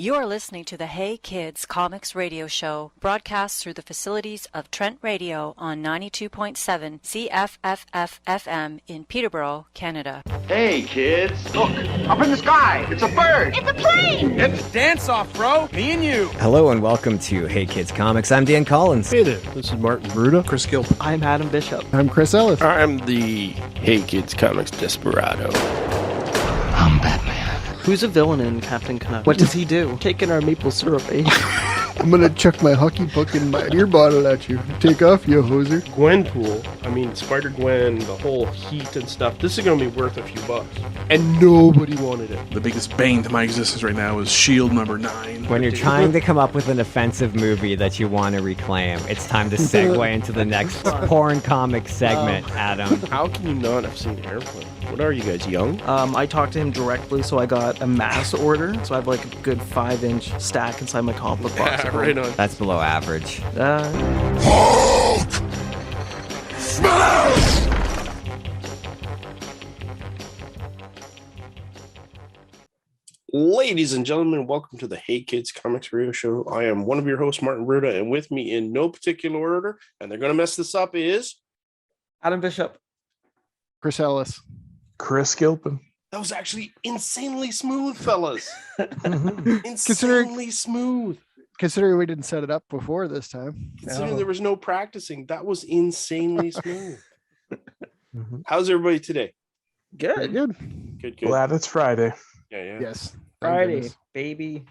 You are listening to the Hey Kids Comics Radio Show, broadcast through the facilities of Trent Radio on 92.7 CFFF-FM in Peterborough, Canada. Hey kids! Look, up in the sky! It's a bird! It's a plane! It's dance off, bro! Me and you! Hello and welcome to Hey Kids Comics. I'm Dan Collins. Hey there, this is Martin Bruda. Chris Gilpin. I'm Adam Bishop. I'm Chris Ellis. I'm the Hey Kids Comics Desperado. I'm Batman. Who's a villain in Captain Canuck? What does he do? Taking our maple syrup, eh? I'm gonna chuck my hockey puck in my beer bottle at you. Take off, you hoser. Gwenpool, Spider-Gwen, the whole heat and stuff. This is gonna be worth a few bucks. And nobody wanted it. The biggest bane to my existence right now is S.H.I.E.L.D. #9. When you're trying to come up with an offensive movie that you want to reclaim, it's time to segue into the next porn comic segment, Adam. How can you not have seen Airplane? What are you guys, young? I talked to him directly, so I got a mass order. So I have like a good 5-inch stack inside my comic box. Yeah, right on. That's below average. Hulk! Smash! Ladies and gentlemen, welcome to the Hey Kids Comics Radio Show. I am one of your hosts, Martin Bruda, and with me in no particular order, and they're going to mess this up, is... Adam Bishop. Chris Ellis. Chris Gilpin. That was actually insanely smooth, fellas. Smooth. Considering we didn't set it up before this time. Considering there was no practicing, that was insanely smooth. How's everybody today? Good. Good. Glad it's Friday. Yeah. Yes. Friday, baby.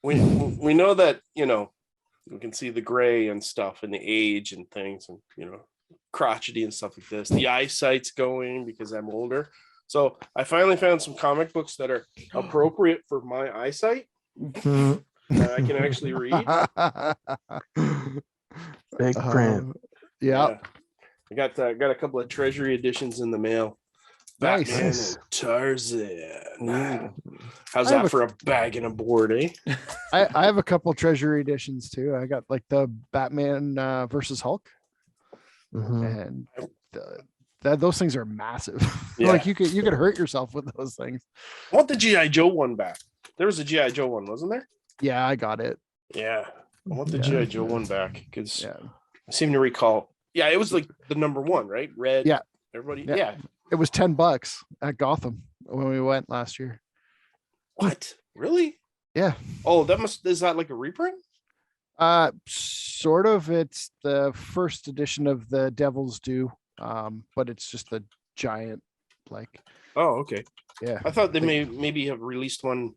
We know that, we can see the gray and stuff and the age and things and, crotchety and stuff like this. The eyesight's going because I'm older. So I finally found some comic books that are appropriate for my eyesight. I can actually read. Big print. Yeah. I got a couple of treasury editions in the mail. Nice. Batman and Tarzan. How's that for a bag and a board, eh? I have a couple treasury editions too. I got like the Batman versus Hulk. And those things are massive. Yeah. Like you could hurt yourself with those things. I want the G.I. Joe one back. There was a G.I. Joe one, wasn't there? Yeah, I got it. Yeah. I want the G.I. Joe one back because I seem to recall. Yeah, it was like the number one, right? Red. Yeah. Everybody. Yeah. Yeah. It was $10 at Gotham when we went last year. What? Really? Yeah. Oh, is that like a reprint? Sort of. It's the first edition of the Devil's Due, but it's just the giant, like. Oh, okay. Yeah. I thought they maybe have released one,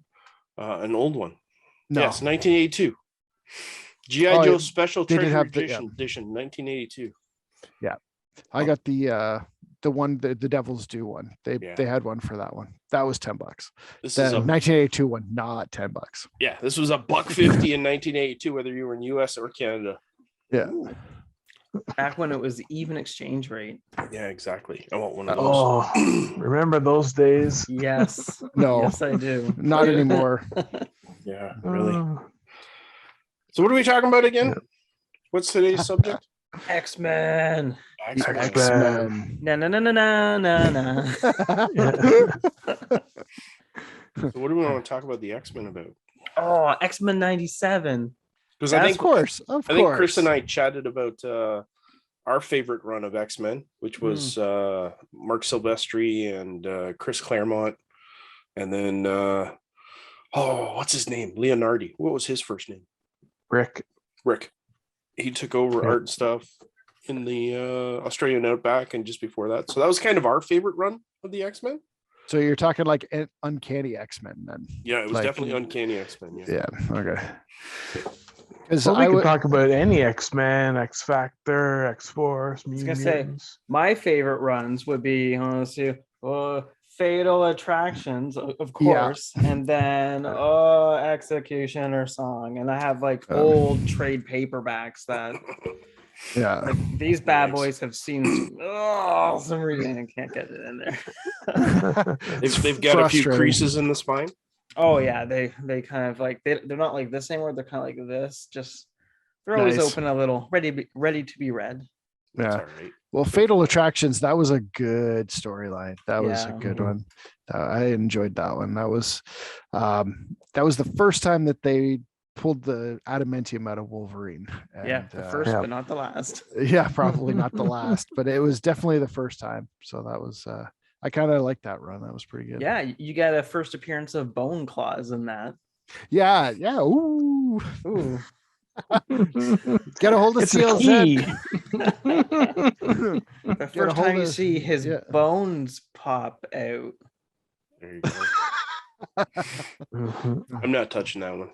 an old one. No. Yes, 1982. G.I. Joe Special Treasure Edition, 1982. Yeah, I got the one, the Devil's Due one. They had one for that one. That was $10. This is a 1982 one, not $10. Yeah, this was $1.50 in 1982, whether you were in U.S. or Canada. Yeah. Back when it was even exchange rate. Yeah, exactly. I want one of those. Oh, remember those days? Yes. No. Yes, I do. Not anymore. Yeah, really. So what are we talking about again? What's today's subject? X-Men. X-Men. Na. So what do we want to talk about the X-Men about? Oh, X-Men 97. Because of course. I think Chris and I chatted about our favorite run of X-Men, which was Mark Silvestri and Chris Claremont, and then what's his name? Leonardi. What was his first name? Rick. He took over art and stuff in the Australian Outback and just before that. So that was kind of our favorite run of the X-Men. So you're talking like Uncanny X-Men then? Yeah, it was definitely Uncanny X-Men. Yeah. Okay. So we could talk about any X-Men, X-Factor, X-Force, Mutants. I was gonna say my favorite runs would be honestly Fatal Attractions, of course, and then Executioner Song, and I have like old trade paperbacks that these bad boys have seen some reason I can't get it in there. they've got a few creases in the spine. Oh yeah, they kind of like they're not like this anymore. They're kind of like this. Just they're always open a little, ready to be read. Yeah. All right. Well, Fatal Attractions, that was a good storyline. That was a good one. I enjoyed that one. That was the first time that they pulled the adamantium out of Wolverine. And, the first, but not the last. Yeah, probably not the last, but it was definitely the first time. So that was I kind of liked that run. That was pretty good. Yeah, you got a first appearance of Bone Claws in that. Yeah. Ooh. Get a hold of CLZ. The first time you see his bones pop out. There you go. I'm not touching that one.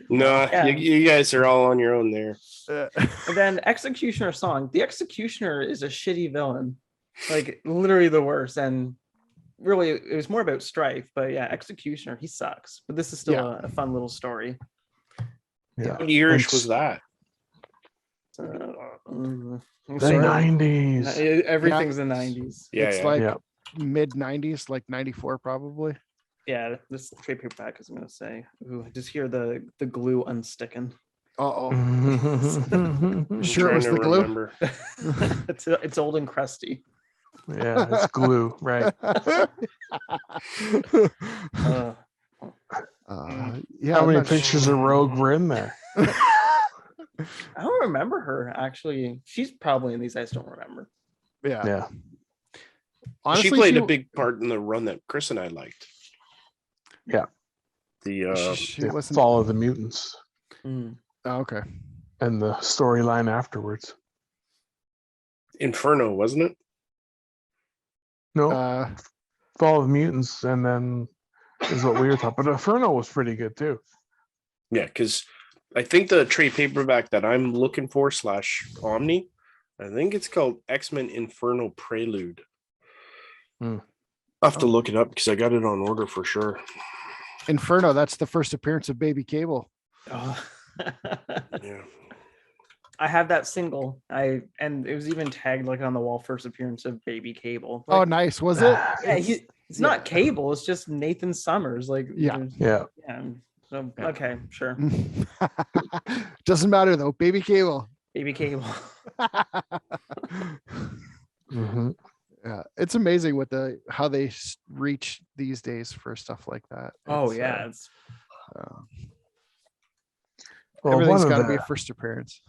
No. You guys are all on your own there. And then Executioner Song. The Executioner is a shitty villain. Like literally the worst. And really it was more about Strife, but yeah, Executioner, he sucks. But this is still a fun little story. Yeah. What yearish was that? The 90s. Everything's the 90s. It's mid 90s, like 94 probably. Yeah, this trade paperback is gonna say. Ooh, I just hear the glue unsticking. Sure it was the glue. It's old and crusty. Yeah, it's glue, right? How many pictures of Rogue were in there? I don't remember her actually. She's probably in these. I just don't remember. Yeah. Honestly, she played a big part in the run that Chris and I liked. Yeah. The Fall of the Mutants. Oh, okay. And the storyline afterwards. Inferno, wasn't it? No. Fall of the Mutants, and then is what we were talking. But Inferno was pretty good too. Yeah, because I think the trade paperback that I'm looking for / Omni, I think it's called X-Men Infernal Prelude. I'll have to look it up because I got it on order for sure. Inferno, that's the first appearance of Baby Cable. Yeah. I have that single. And it was even tagged like on the wall, first appearance of Baby Cable. Like, nice. Was it? Yeah, it's not Cable, it's just Nathan Summers. Like yeah. So okay, sure. Doesn't matter though. Baby Cable. Yeah, it's amazing how they reach these days for stuff like that. Everything's got to be a first appearance.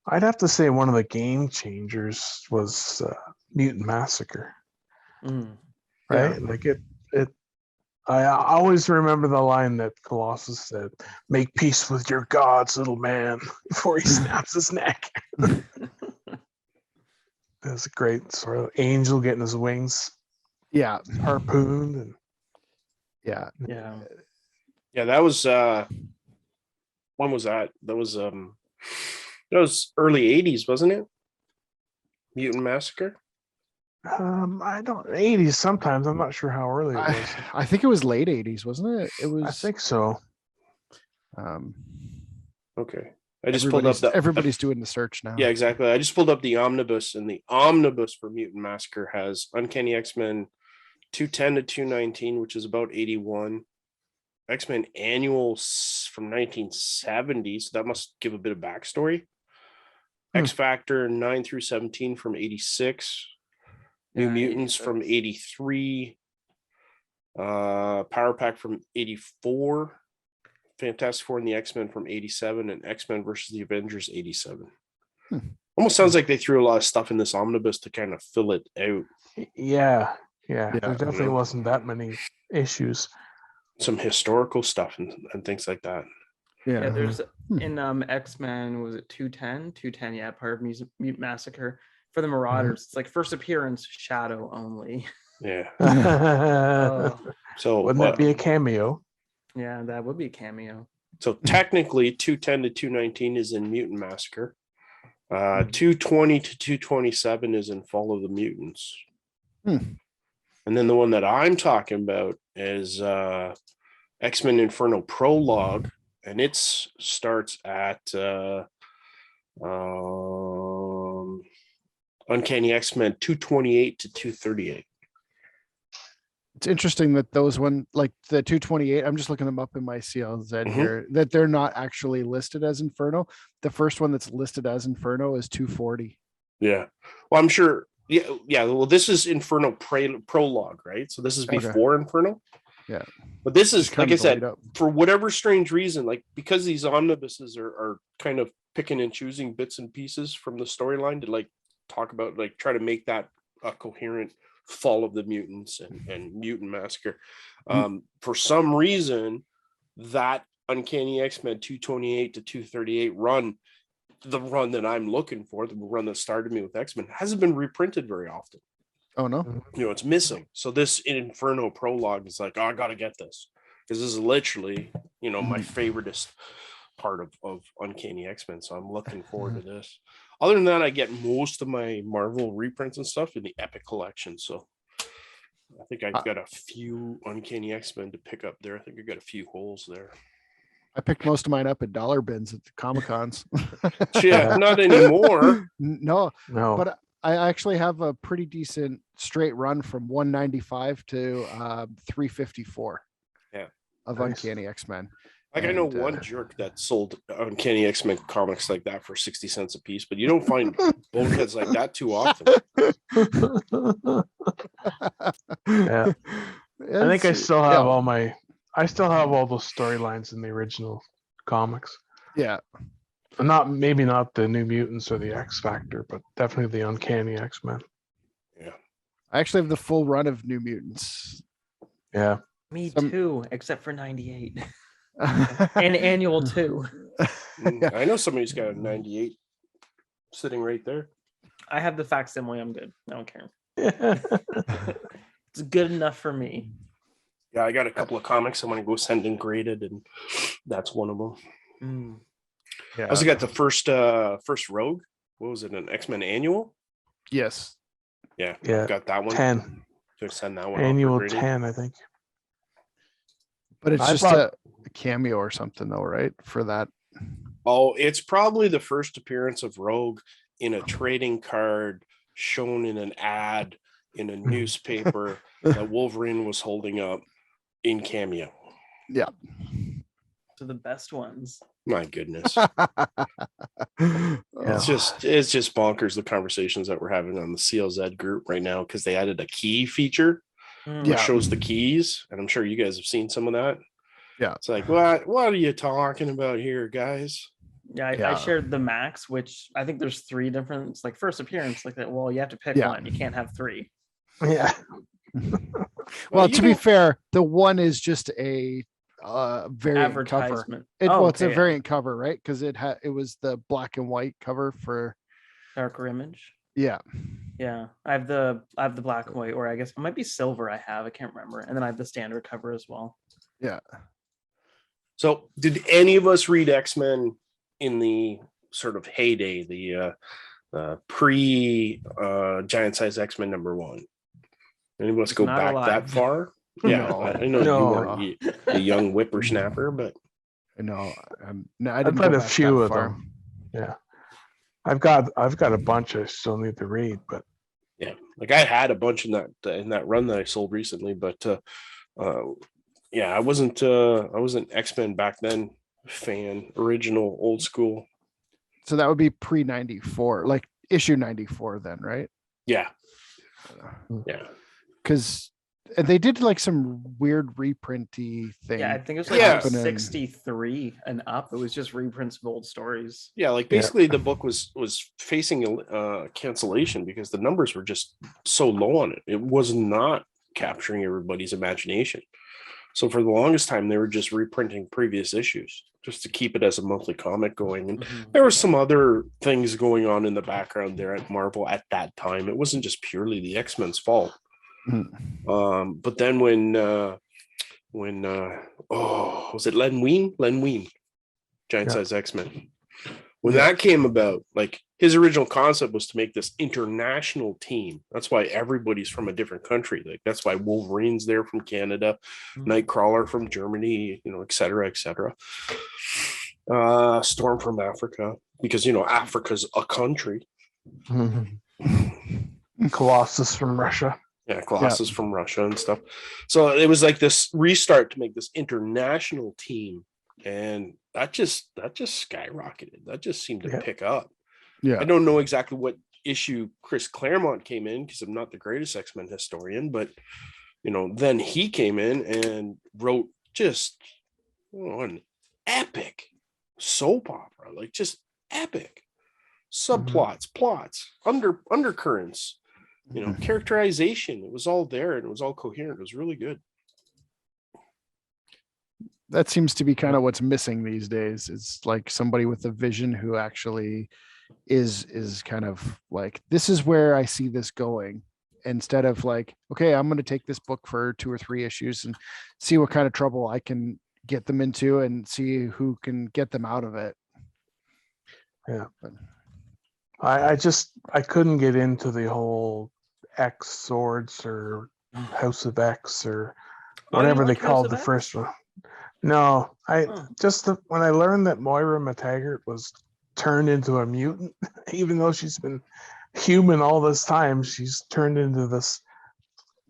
I'd have to say one of the game changers was Mutant Massacre. Right? Like it. I always remember the line that Colossus said, "Make peace with your gods, little man," before he snaps his neck. That's a great sort of angel getting his wings harpooned. And yeah, that was when was that? That was early 80s, wasn't it? Mutant Massacre. I don't 80s sometimes. I'm not sure how early it was. I think it was late 80s, wasn't it? It was. I think so. Okay. I just pulled up everybody's doing the search now. Yeah, exactly. I just pulled up the omnibus, and the omnibus for Mutant Massacre has Uncanny X-Men 210 to 219, which is about 81. X-Men Annual from 1970, so that must give a bit of backstory. X Factor 9 through 17 from 86. New Mutants from 83. Power Pack from 84. Fantastic Four and the X-Men from 87, and X-Men versus the Avengers 87. Almost sounds like they threw a lot of stuff in this omnibus to kind of fill it out. Yeah. There definitely wasn't that many issues. Some historical stuff and things like that. Yeah, there's in X-Men, was it 210? 210, yeah, part of Mutant Massacre. For the Marauders, it's like first appearance, shadow only. Yeah. So wouldn't that be a cameo? Yeah, that would be a cameo. So technically 210 to 219 is in Mutant Massacre. 220 to 227 is in Fall of the Mutants. And then the one that I'm talking about is X-Men Infernal Prologue, and it starts at Uncanny X-Men 228 to 238. It's interesting that those one, like the 228, I'm just looking them up in my CLZ here, that they're not actually listed as Inferno. The first one that's listed as Inferno is 240. Yeah. Well, I'm sure. Yeah. Well, this is Infernal Prologue, right? So this is before Inferno. Yeah. But this is, like I said, for whatever strange reason, like because these omnibuses are kind of picking and choosing bits and pieces from the storyline to like talk about, like try to make that a coherent Fall of the Mutants and Mutant Massacre. For some reason, that Uncanny X-Men 228 to 238 run, the run that I'm looking for, the run that started me with X-Men, hasn't been reprinted very often. Oh no. You know, it's missing. So this Inferno Prologue is like, oh, I gotta get this. Because this is literally, you know, my favoriteest part of Uncanny X-Men. So I'm looking forward to this. Other than that, I get most of my Marvel reprints and stuff in the Epic collection. So I think I've got a few Uncanny X-Men to pick up there. I think I got a few holes there. I picked most of mine up at dollar bins at the Comic Cons. Yeah, not anymore. No. But I actually have a pretty decent straight run from 195 to 354. Yeah, of Uncanny X-Men. Like I know one jerk that sold Uncanny X-Men comics like that for 60 cents a piece, but you don't find boneheads like that too often. Yeah. I think I still have all those storylines in the original comics. Yeah. Maybe not the New Mutants or the X Factor, but definitely the Uncanny X-Men. Yeah. I actually have the full run of New Mutants. Yeah. Me too, except for 98. And annual 2. I know somebody's got a 98 sitting right there. I have the facsimile. I'm good. I don't care. It's good enough for me. Yeah, I got a couple of comics I want to go send in graded, and that's one of them. Yeah. I also got the first Rogue. What was it? An X-Men annual? Yes. Yeah. Got that one. 10. To send that one. Annual 10, I think. But it's just a cameo or something, though, right? For that. Oh, it's probably the first appearance of Rogue in a trading card shown in an ad in a newspaper that Wolverine was holding up in cameo. Yeah. To the best ones. My goodness. It's just bonkers, the conversations that we're having on the CLZ group right now, because they added a key feature that shows the keys, and I'm sure you guys have seen some of that. Yeah. It's like, what are you talking about here, guys? I shared the max, which I think there's 3 different, like first appearance, like that. Well, you have to pick one. You can't have 3. Yeah. Well, to be fair, the one is just a variant cover. It's a variant cover, right? Because it was the black and white cover for Darker Image. Yeah. I have the black and white, or I guess it might be silver. I can't remember, and then I have the standard cover as well. Yeah. So, did any of us read X-Men in the sort of heyday, the pre Giant Size X-Men #1? Any of us go back that far? Yeah, no. I know you were a young whippersnapper, but no, I've read a few of them. Yeah, I've got a bunch I still need to read, but yeah, like I had a bunch in that run that I sold recently, but yeah, I wasn't X-Men back then fan, original, old school. So that would be pre 94, like issue 94, then, right? Yeah. Because they did like some weird reprinty thing. Yeah, I think it was like 63 and up. It was just reprints of old stories. Yeah, like basically the book was facing cancellation because the numbers were just so low on it. It was not capturing everybody's imagination. So for the longest time, they were just reprinting previous issues just to keep it as a monthly comic going. And there were some other things going on in the background there at Marvel at that time. It wasn't just purely the X-Men's fault. But then when was it Len Wein? Giant Size X-Men. When that came about, like his original concept was to make this international team. That's why everybody's from a different country. Like that's why Wolverine's there from Canada, Nightcrawler from Germany, et cetera, et cetera. Storm from Africa, because Africa's a country. Colossus from Russia. Yeah, Colossus from Russia and stuff. So it was like this restart to make this international team, and that just skyrocketed. That just seemed to pick up. Yeah, I don't know exactly what issue Chris Claremont came in, because I'm not the greatest X-Men historian, but then he came in and wrote just an epic soap opera, like just epic subplots, plots, undercurrents, characterization. It was all there and it was all coherent. It was really good. That seems to be kind of what's missing these days. It's like somebody with a vision who actually is kind of like, this is where I see this going, instead of like, okay, I'm going to take this book for 2 or 3 issues and see what kind of trouble I can get them into and see who can get them out of it. Yeah. I couldn't get into the whole X swords or House of X or whatever they called the first one. No, when I learned that Moira McTaggart was turned into a mutant, even though she's been human all this time, she's turned into this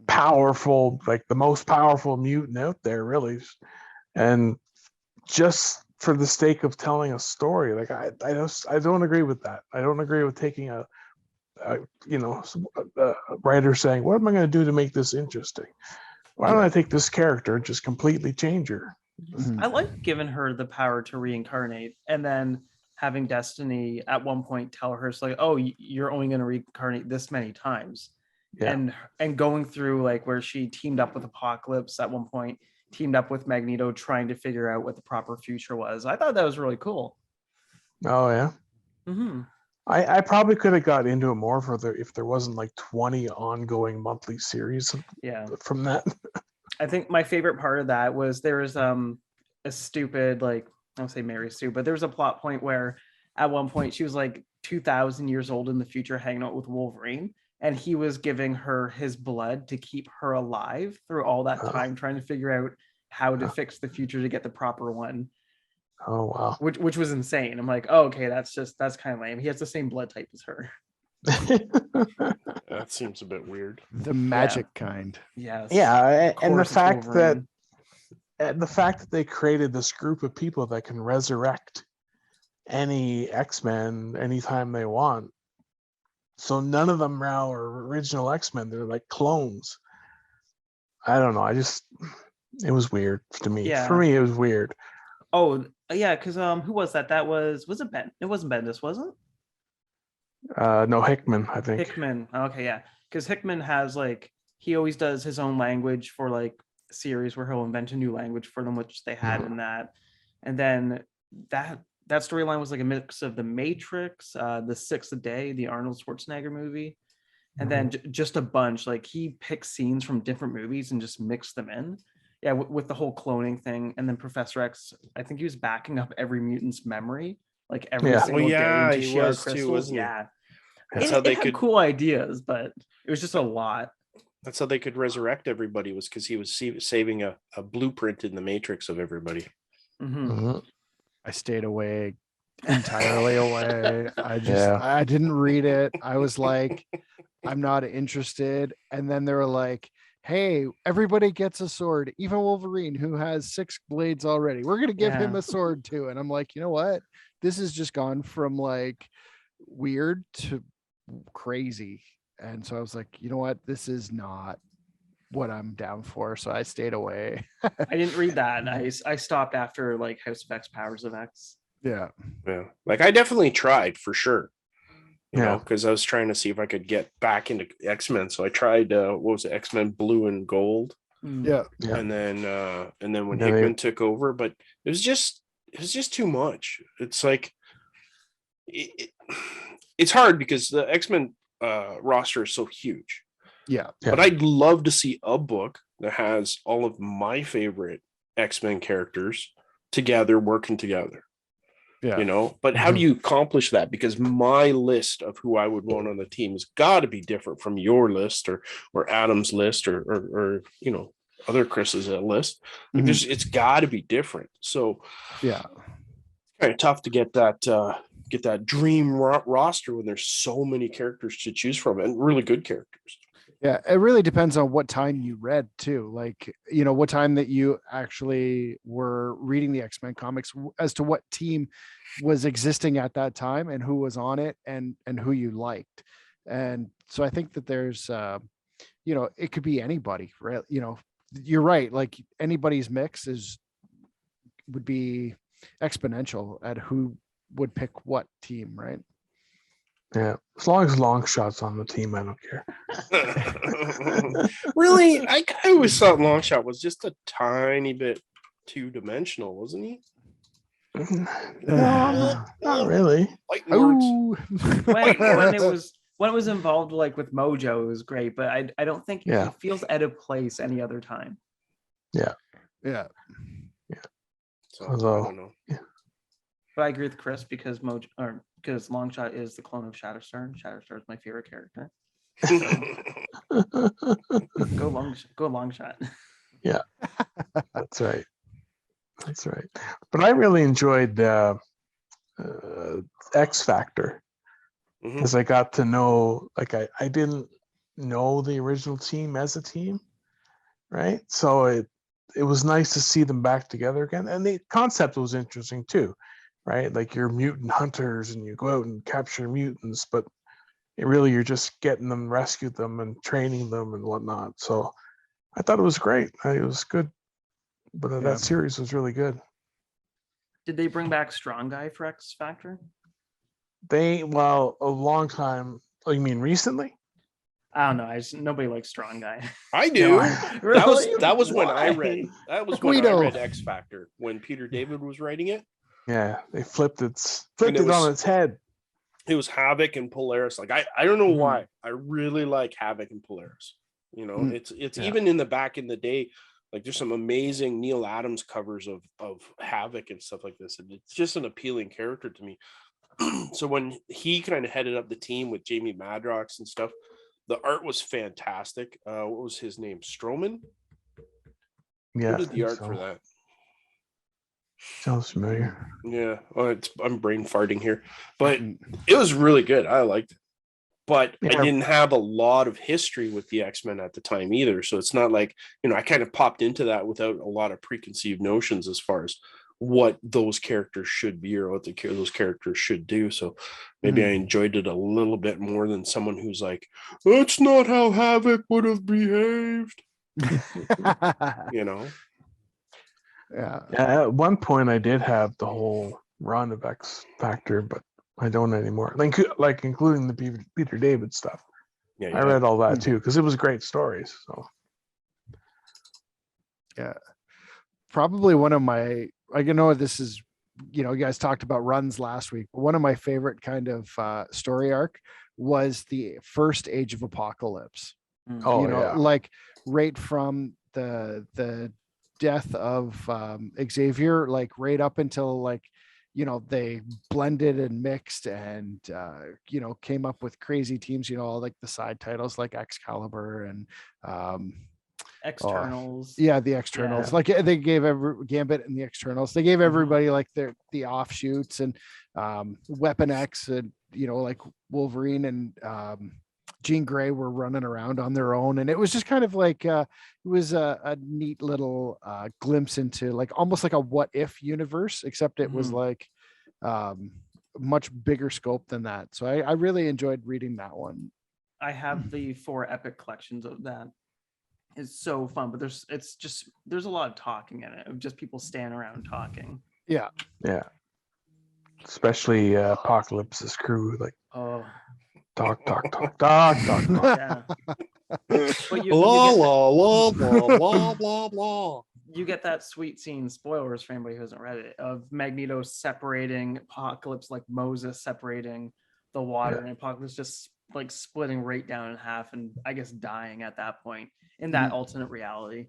powerful, like the most powerful mutant out there, really. And just for the sake of telling a story, like I don't agree with that. I don't agree with taking a writer saying, what am I going to do to make this interesting? Why don't I take this character and just completely change her? I like giving her the power to reincarnate, and then having Destiny at one point tell her, it's like, oh, you're only going to reincarnate this many times. And going through like where she teamed up with Apocalypse at one point, teamed up with Magneto, trying to figure out what the proper future was. I thought that was really cool. Oh yeah. Mm-hmm. I probably could have got into it more if there wasn't like 20 ongoing monthly series from that. I think my favorite part of that was there was a stupid, like, I don't say Mary Sue, but there was a plot point where at one point she was like 2,000 years old in the future hanging out with Wolverine, and he was giving her his blood to keep her alive through all that time, trying to figure out how to fix the future to get the proper one. Oh wow. Which was insane. I'm like, oh, okay, that's kind of lame. He has the same blood type as her. That seems a bit weird. The magic kind. Yes. Yeah, and the fact that they created this group of people that can resurrect any X-Men anytime they want. So none of them now are original X-Men. They're like clones. I don't know. It was weird to me. Yeah. For me, it was weird. Oh yeah, because who was that? That was it Ben? It wasn't Bendis, was it? No, Hickman, I think. Hickman. Okay, yeah. Because Hickman has like, he always does his own language for like series where he'll invent a new language for them, which they had in that. And then that storyline was like a mix of The Matrix, The Sixth Day, the Arnold Schwarzenegger movie, and then just a bunch. Like he picks scenes from different movies and just mixed them in. Yeah, with the whole cloning thing. And then Professor X, I think he was backing up every mutant's memory, like every single day. He was too, wasn't he? Yeah. That's how they had could cool ideas, but it was just a lot. That's how they could resurrect everybody, was because he was saving a blueprint in the Matrix of everybody. I stayed away, entirely away. I didn't read it. I was like, I'm not interested. And then they were like, hey, everybody gets a sword, even Wolverine, who has 6 blades already. We're going to give him a sword too. And I'm like, you know what? This has just gone from like weird to crazy. And so I was like, you know what? This is not what I'm down for. So I stayed away. I didn't read that. I stopped after like House of X, Powers of X. Yeah. Like I definitely tried for sure. You know, because I was trying to see if I could get back into X-Men. So I tried what was it, X-Men Blue and Gold. Yeah. And then when Hickman took over, but it was just too much. It's like it's hard because the X-Men roster is so huge. Yeah. But I'd love to see a book that has all of my favorite X-Men characters together, working together. Yeah. You know, but how do you accomplish that? Because my list of who I would want on the team has got to be different from your list or Adam's list or you know, other Chris's list. Like it's got to be different. So yeah, it's kind of tough to get that dream roster when there's so many characters to choose from, and really good characters. Yeah, it really depends on what time you read too. Like, what time that you actually were reading the X-Men comics as to what team was existing at that time and who was on it and who you liked. And so I think that there's it could be anybody, right? You're right. Like anybody's mix would be exponential at who would pick what team, right? Yeah, as long as long shots on the team, I don't care. Really, I always thought Longshot was just a tiny bit two-dimensional, wasn't he? No, not really. Oh, when it was involved like with Mojo, it was great, but I don't think it feels out of place any other time. Yeah. So, Although, I don't know. But I agree with Chris because Longshot is the clone of Shatterstar. Shatterstar is my favorite character. Go Longshot. Yeah, that's right. But I really enjoyed X Factor because I got to know, like, I didn't know the original team as a team, right? So it was nice to see them back together again, and the concept was interesting too, right? Like you're mutant hunters and you go out and capture mutants, but you're just getting them, rescue them, and training them and whatnot. So I thought it was great. It was good, but that series was really good. Did they bring back Strong Guy for X Factor? A long time. Oh, you mean recently? I don't know. Nobody likes Strong Guy. I do. Really? That was when I read. That was when I read Guido. X Factor when Peter David was writing it. Yeah, they flipped it on its head. It was Havoc and Polaris. Like I don't know why. I really like Havoc and Polaris. It's even in the day. Like there's some amazing Neil Adams covers of Havoc and stuff like this. And it's just an appealing character to me. So when he kind of headed up the team with Jamie Madrox and stuff, the art was fantastic. What was his name? Stroman? Yeah. Who did the art for that? Sounds familiar. Yeah. I'm brain farting here. But it was really good. I liked it. But I didn't have a lot of history with the X-Men at the time either. So it's not like, I kind of popped into that without a lot of preconceived notions as far as what those characters should be or what those characters should do. So maybe I enjoyed it a little bit more than someone who's like, that's not how Havoc would have behaved. Yeah. At one point I did have the whole run of X Factor, but I don't anymore. Like including the Peter David stuff. Yeah, I read all that too because it was great stories. So yeah, probably one of my. I know this is, you guys talked about runs last week, but one of my favorite kind of story arc was the first Age of Apocalypse. Like right from the death of Xavier, like right up until like. They blended and mixed and, came up with crazy teams, like the side titles like Excalibur and Externals. The Externals. Like they gave Gambit and the Externals. They gave everybody like the offshoots and Weapon X and, like Wolverine and Jean Grey were running around on their own. And it was just kind of like, it was a neat little glimpse into like almost like a what if universe, except it was like much bigger scope than that. So I really enjoyed reading that one. I have the 4 epic collections of that. It's so fun, but there's a lot of talking in it, of just people standing around talking. Yeah. Especially Apocalypse's crew, like talk. Yeah. But you get that sweet scene, spoilers for anybody who hasn't read it, of Magneto separating Apocalypse, like Moses separating the water, and Apocalypse just like splitting right down in half and I guess dying at that point in that alternate reality.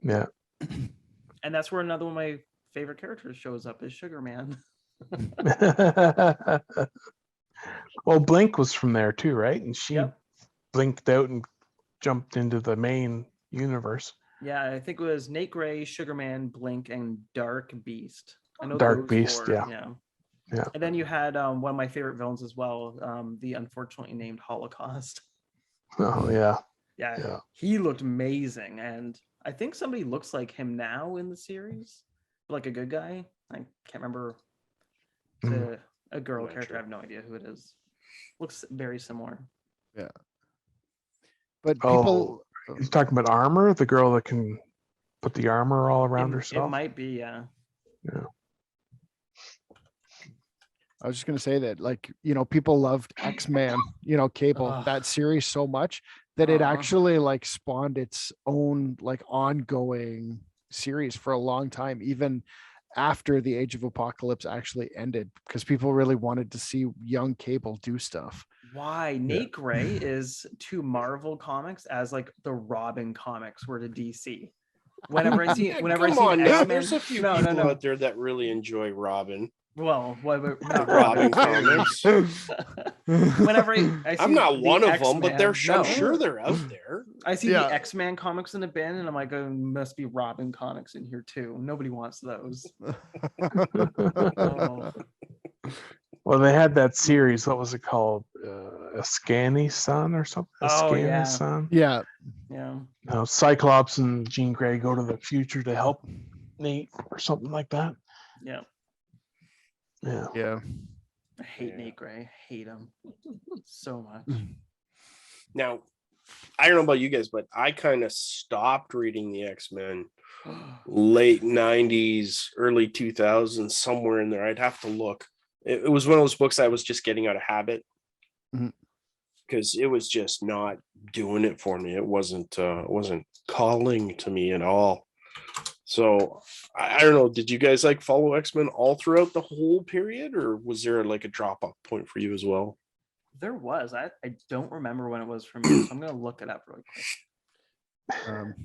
Yeah. And that's where another one of my favorite characters shows up, is Sugar Man. Well, Blink was from there too, right? And she blinked out and jumped into the main universe. Yeah, I think it was Nate Gray, Sugar Man, Blink, and Dark Beast. I know Dark Beast, 4, yeah. And then you had one of my favorite villains as well, the unfortunately named Holocaust. Oh yeah. Yeah, he looked amazing, and I think somebody looks like him now in the series, like a good guy. I can't remember a girl character. I have no idea who it is. Looks very similar. Yeah. But people, you're talking about Armor, the girl that can put the armor all around herself. It might be, yeah. Yeah. I was just gonna say that, like, people loved X-Men, Cable, that series so much that it actually like spawned its own like ongoing series for a long time, even after the Age of Apocalypse actually ended, because people really wanted to see young Cable do stuff. Why Nate Gray is to Marvel comics as like the Robin comics were to DC. Whenever I see X-Men, there's a few people out there that really enjoy Robin. Well, not Robin comics. Whenever I see I'm not one of X-Men, them, but I'm sure they're out there. I see the X-Men comics in the bin, and I'm like, oh, must be Robin comics in here too. Nobody wants those. Well, they had that series. What was it called? X-canny Son or something? X-canny Son? Yeah. Cyclops and Jean Grey go to the future to help Nate or something like that. Yeah. Yeah. I hate Nate Gray. I hate him so much. Now, I don't know about you guys, but I kind of stopped reading the X-Men late 90s, early 2000s, somewhere in there. I'd have to look. It was one of those books I was just getting out of habit because it was just not doing it for me. It wasn't calling to me at all. So I don't know. Did you guys like follow X-Men all throughout the whole period, or was there like a drop off point for you as well? There was. I don't remember when it was for me, so I'm gonna look it up really quick.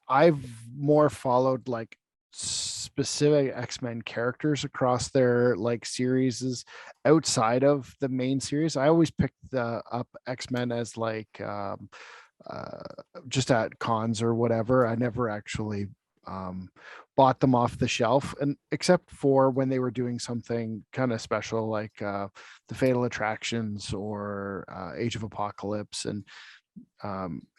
I've more followed like specific X-Men characters across their like series outside of the main series. I always picked up X-Men as like just at cons or whatever. I never actually bought them off the shelf, and except for when they were doing something kind of special like the Fatal Attractions or Age of Apocalypse and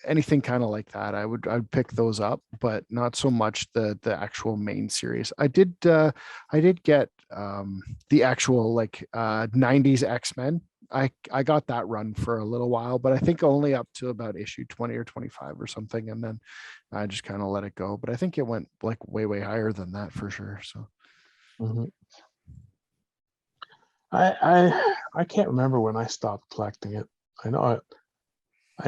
anything kind of like that, I'd pick those up, but not so much the actual main series. I did get the actual like 90s X-Men. I got that run for a little while, but I think only up to about issue 20 or 25 or something, and then I just kind of let it go. But I think it went like way higher than that for sure. So I can't remember when I stopped collecting it. I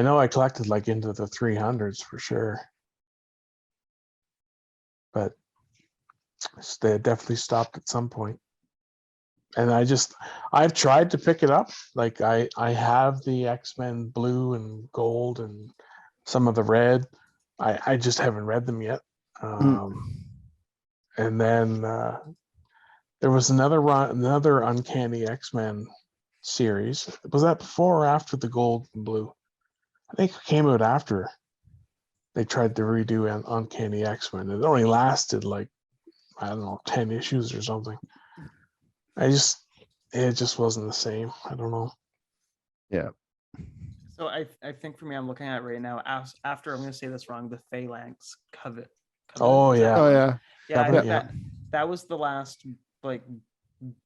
know I collected like into the 300s for sure, but they definitely stopped at some point. And I've tried to pick it up. Like I have the X-Men blue and gold and some of the red. I just haven't read them yet. And then there was another Uncanny X-Men series. Was that before or after the gold and blue? I think it came out after they tried to redo Uncanny X-Men. It only lasted like, I don't know, 10 issues or something. It just wasn't the same. I don't know. Yeah. So I think for me, I'm looking at it right now. After, I'm going to say this wrong, the Phalanx Covet. Oh yeah. That was the last like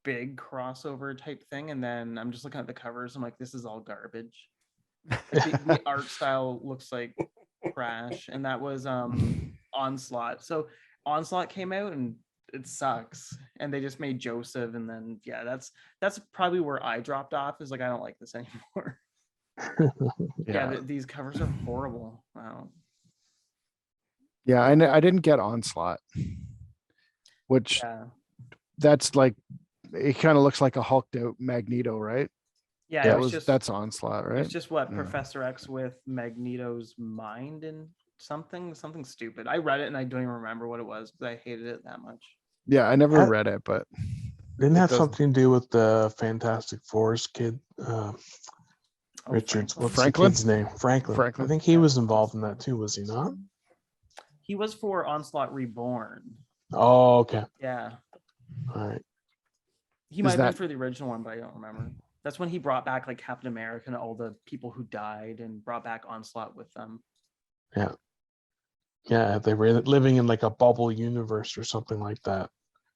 big crossover type thing. And then I'm just looking at the covers. I'm like, this is all garbage. The art style looks like trash. And that was Onslaught. So Onslaught came out and it sucks, and they just made Joseph, and then that's probably where I dropped off, is like, I don't like this anymore. These covers are horrible. Wow. Yeah, I didn't get Onslaught, which that's like, it kind of looks like a hulked out Magneto, right? Yeah, that's Onslaught, right? It's just Professor X with Magneto's mind and something stupid. I read it and I don't even remember what it was because I hated it that much. Yeah, I never read it, but didn't have something to do with the Fantastic Four's kid. Richards, what's Franklin? The kid's name? Franklin. I think he was involved in that too, was he not? He was for Onslaught Reborn. Oh, okay. Yeah. All right. He might have been for the original one, but I don't remember. That's when he brought back like Captain America and all the people who died, and brought back Onslaught with them. Yeah, they were living in like a bubble universe or something like that.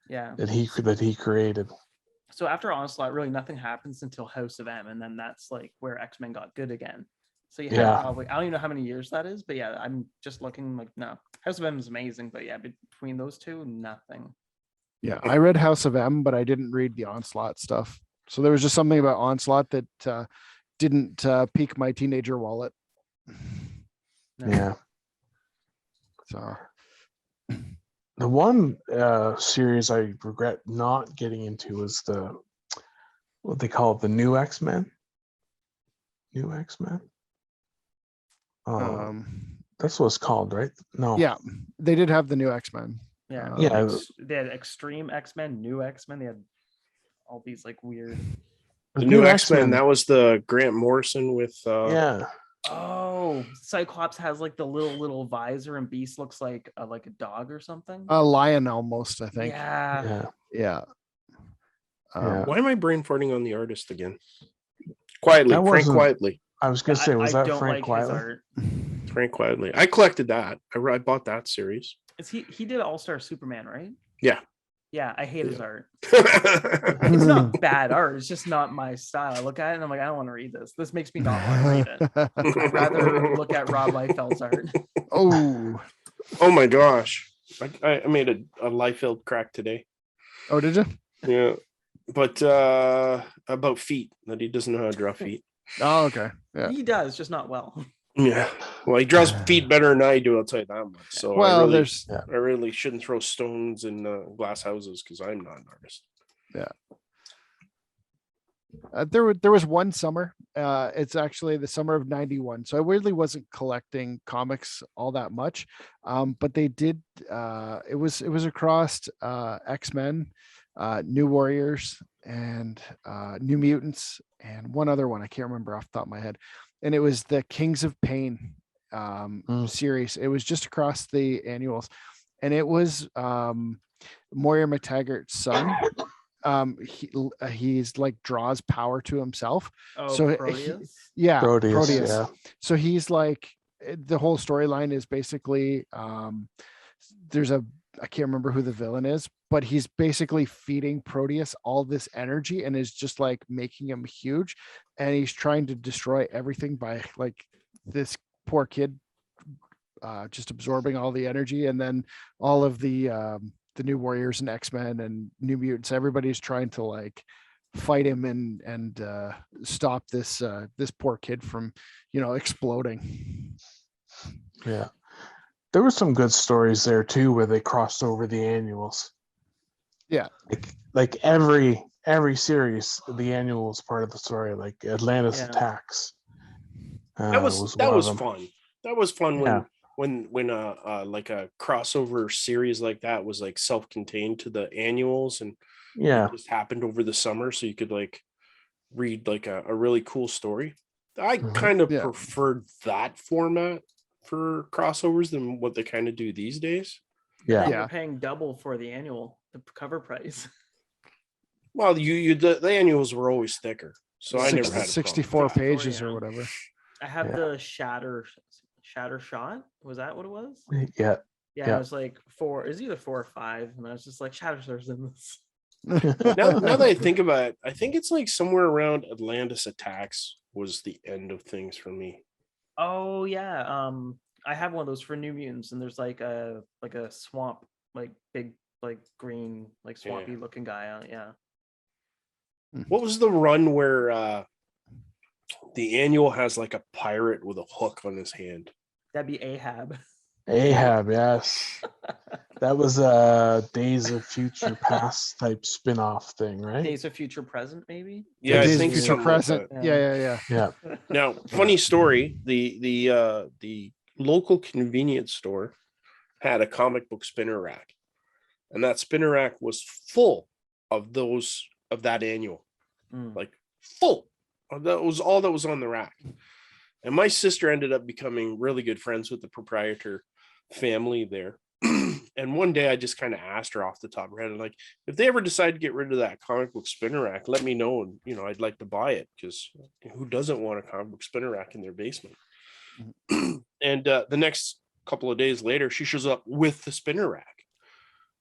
Yeah. That he created. So after Onslaught, really nothing happens until House of M, and then that's like where X-Men got good again. So you have probably, I don't even know how many years that is, but yeah, I'm just looking like, no, House of M is amazing, but yeah, between those two, nothing. Yeah, I read House of M, but I didn't read the Onslaught stuff. So there was just something about Onslaught that didn't pique my teenager wallet. No. Yeah. So the one series I regret not getting into is what they call it, the New X-Men. New X-Men. That's what it's called, right? No. Yeah, they did have the New X-Men. Yeah. They had Extreme X-Men, New X-Men. They had all these like weird. The New X-Men, that was the Grant Morrison with Oh, Cyclops has like the little visor, and Beast looks like a dog or something. A lion almost, I think. Yeah. Why am I brain farting on the artist again? Frank Quietly. I was gonna say, was that Frank Quietly? Frank Quietly. I collected that. I bought that series. He did All-Star Superman, right? Yeah. Yeah, I hate his art. It's not bad art. It's just not my style. I look at it and I'm like, I don't want to read this. This makes me not want to read it. I'd rather look at Rob Liefeld's art. Oh my gosh. I made a Liefeld crack today. Oh, did you? Yeah. But about feet, that he doesn't know how to draw feet. Oh, okay. Yeah. He does, just not well. Yeah. Well, he draws feet better than I do, I'll tell you that much. So well, I really shouldn't throw stones in glass houses because I'm not an artist. Yeah. There was one summer. It's actually the summer of '91. So I weirdly wasn't collecting comics all that much. But they did. It was across X-Men, New Warriors, and New Mutants, and one other one I can't remember off the top of my head. And it was the Kings of Pain series. It was just across the annuals, and it was Moira McTaggart's son. He's like draws power to himself. So Proteus? Proteus. Yeah. So he's like, the whole storyline is basically I can't remember who the villain is, but he's basically feeding Proteus all this energy and is just like making him huge, and he's trying to destroy everything by like this poor kid just absorbing all the energy, and then all of the New Warriors and X-Men and New Mutants, everybody's trying to like fight him and stop this poor kid from exploding. Yeah. There were some good stories there too, where they crossed over the annuals. Yeah. Like every series, the annual was part of the story, like Atlantis Attacks. That was fun. That was fun when like a crossover series like that was like self-contained to the annuals, and it just happened over the summer, so you could like read like a really cool story. I kind of preferred that format for crossovers than what they kind of do these days. You're paying double for the annual, the cover price. Well, the annuals were always thicker, so I never had 64 pages or whatever. I have the Shatter Shot. Was that what it was? Yeah. It was like 4. It's either 4 or 5, and I was just like, Shatter's in this. now that I think about it, I think it's like somewhere around Atlantis Attacks was the end of things for me. Oh yeah, I have one of those for New Mutants, and there's like a swamp, like big, like green, like swampy looking guy on it. Yeah. What was the run where the annual has like a pirate with a hook on his hand? That'd be Ahab. Ahab, yes. That was Days of Future Past type spin-off thing, right? Days of Future Present, maybe? Yeah, Days I think of Future Present. Like Yeah. Now, funny story, the local convenience store had a comic book spinner rack, and that spinner rack was full of that annual. Like full. That was all that was on the rack. And my sister ended up becoming really good friends with the proprietor family there. And one day I just kind of asked her off the top of her head, like, if they ever decide to get rid of that comic book spinner rack, let me know. And, you know, I'd like to buy it, because who doesn't want a comic book spinner rack in their basement? And the next couple of days later, she shows up with the spinner rack.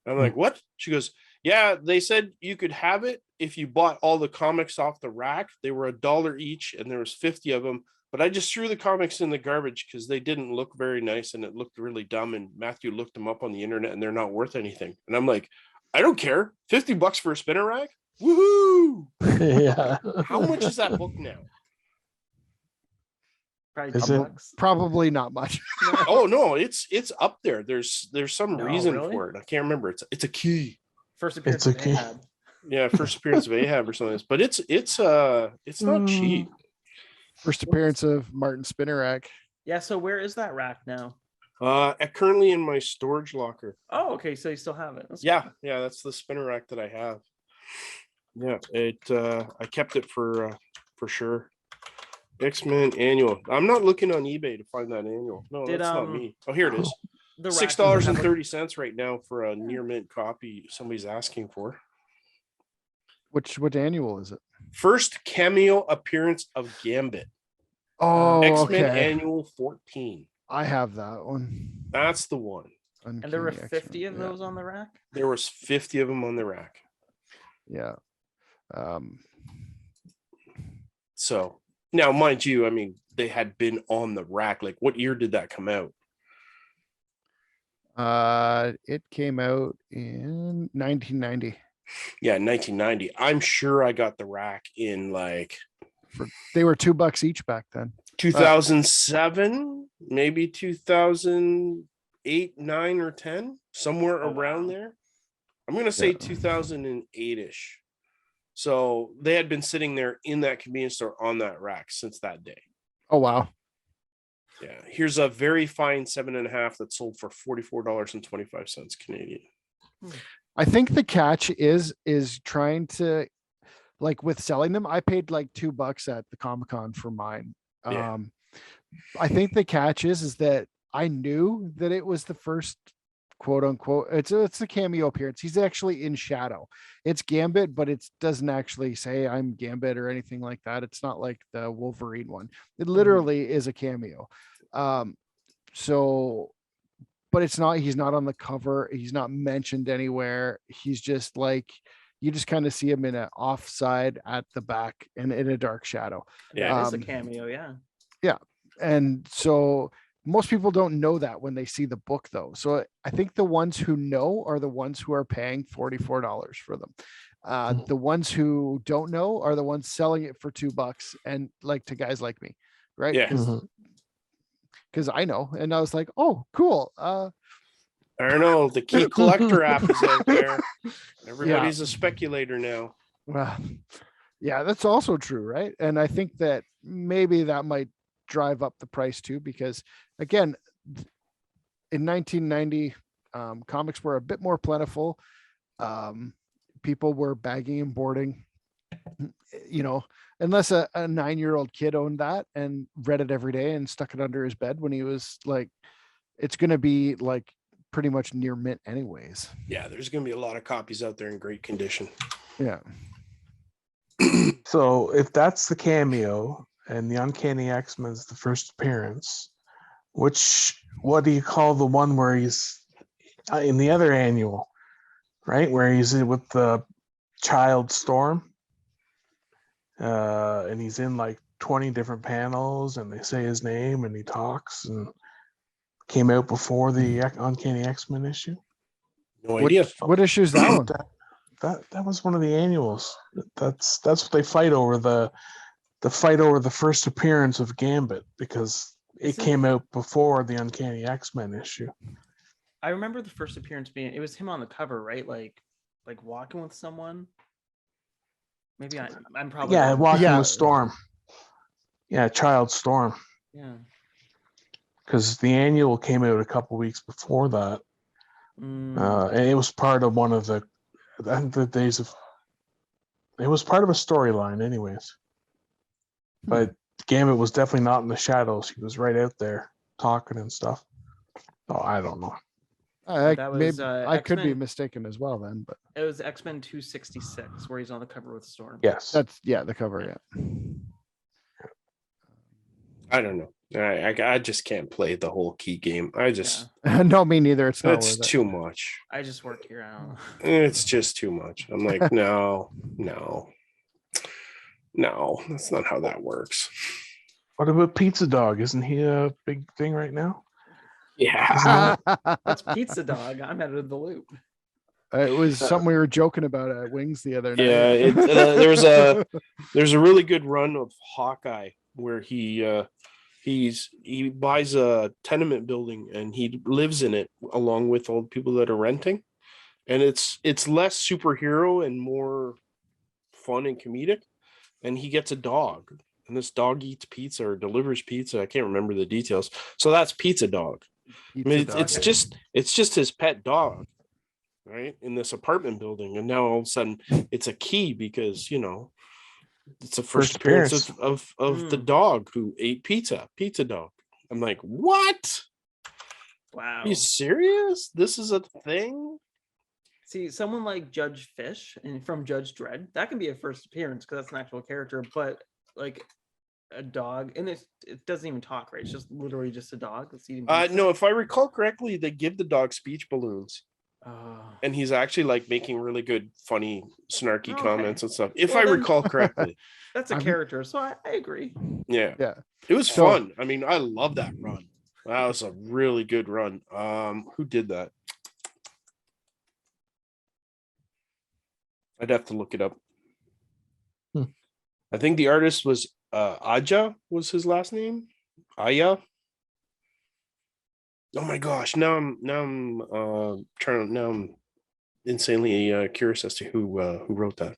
I'm like, what? She goes, yeah, they said you could have it if you bought all the comics off the rack. They were $1 each, and there was 50 of them. But I just threw the comics in the garbage because they didn't look very nice and it looked really dumb. And Matthew looked them up on the internet and they're not worth anything. And I'm like, I don't care. $50 for a spinner rack? Woohoo! Yeah. How much is that book now? Probably not much. Oh no, it's up there. There's some reason really? for it. I can't remember. It's a key. First appearance It's of okay. Ahab. Yeah, first appearance of Ahab or something. But it's not cheap. First appearance of Martin Spinnerack. Yeah, so where is that rack now? Currently in my storage locker. Oh, okay, so you still have it. That's Yeah, that's the spinner rack that I have. Yeah, I kept it for sure. X-Men annual. I'm not looking on eBay to find that annual. No, that's not me. Oh, here it is. The rack $6.30 right now for a near mint copy somebody's asking for. What annual is it? First cameo appearance of Gambit. Oh, X-Men okay. annual 14. I have that one. That's the one. And there were Uncanny 50 X-Men, of those on the rack? There was 50 of them on the rack. Yeah. So now, mind you, I mean, they had been on the rack. Like, what year did that come out? It came out in 1990. Yeah, 1990. I'm sure I got the rack in like They were $2 each back then. 2007, maybe 2008, 9, or 10, somewhere around there. I'm gonna say 2008-ish. So they had been sitting there in that convenience store on that rack since that day. Oh wow. Yeah, here's a very fine 7.5 that sold for $44.25 Canadian. I think the catch is trying to, like, with selling them. I paid like $2 at the Comic-Con for mine. Yeah. I think the catch is that I knew that it was the first quote unquote, it's a cameo appearance. He's actually in shadow. It's Gambit, but it doesn't actually say I'm Gambit or anything like that. It's not like the Wolverine one. It literally is a cameo. So, but it's not, he's not on the cover. He's not mentioned anywhere. He's just like, you just kind of see him in an offside at the back and in a dark shadow. Yeah, it's a cameo. Yeah. Yeah. And so most people don't know that when they see the book, though. So I think the ones who know are the ones who are paying $44 for them. The ones who don't know are the ones selling it for $2, and like to guys like me, right? Yeah. Because I know, and I was like, oh, cool. I don't know. The Key Collector app is out there. Everybody's a speculator now. Well, yeah, that's also true, right? And I think that maybe that might drive up the price too, because again, in 1990, comics were a bit more plentiful. People were bagging and boarding, you know, unless a 9-year-old kid owned that and read it every day and stuck it under his bed when he was like, it's going to be like pretty much near mint anyways. Yeah, there's going to be a lot of copies out there in great condition. Yeah. So if that's the cameo and the Uncanny X-Men's the first appearance, what do you call the one where he's in the other annual, right? Where he's with the child Storm, and he's in like 20 different panels, and they say his name and he talks, and came out before the Uncanny X-Men issue. No idea. What issue is that one? That was one of the annuals. That's what they fight over, the fight over the first appearance of Gambit, because it came out before the Uncanny X-Men issue. I remember the first appearance being, it was him on the cover, right? Like walking with someone. Maybe I'm probably walking with Storm. Yeah, Child Storm. Yeah. Because the annual came out a couple weeks before that. And it was part of one of the days of, it was part of a storyline anyways. But Gambit was definitely not in the shadows. He was right out there talking and stuff. Oh, I don't know. That was I could be X-Men. mistaken as well then, but It was X-Men 266 where he's on the cover with Storm. Yes. that's the cover. Yeah. I don't know. I just can't play the whole key game. I just No, me neither. It's not it's worth it. too much. I just work here. I don't know. It's just too much. I'm like, no, that's not how that works. What about Pizza Dog? Isn't he a big thing right now? Yeah. That's Pizza Dog. I'm out of the loop. It was something we were joking about at Wings the other night. Yeah, there's a really good run of Hawkeye where he buys a tenement building and he lives in it along with all the people that are renting, and it's less superhero and more fun and comedic, and he gets a dog, and this dog eats pizza or delivers pizza. I can't remember the details. So that's Pizza Dog. It's just his pet dog, right, in this apartment building, and now all of a sudden it's a key because it's the first appearance of the dog who ate pizza Dog. I'm like, what? Wow. Are you serious? This is a thing? See, someone like Judge Fish and from Judge Dredd, that can be a first appearance because that's an actual character, but like a dog, and it doesn't even talk, right? It's just literally just a dog that's eating pizza. No, if I recall correctly, they give the dog speech balloons. And he's actually like making really good, funny, snarky comments and stuff. If I recall correctly. That's a character, so I agree. Yeah. It was fun. I mean, I love that run. That was a really good run. Who did that? I'd have to look it up. I think the artist was Aja was his last name. Aya. Oh my gosh! Now I'm insanely curious as to who wrote that.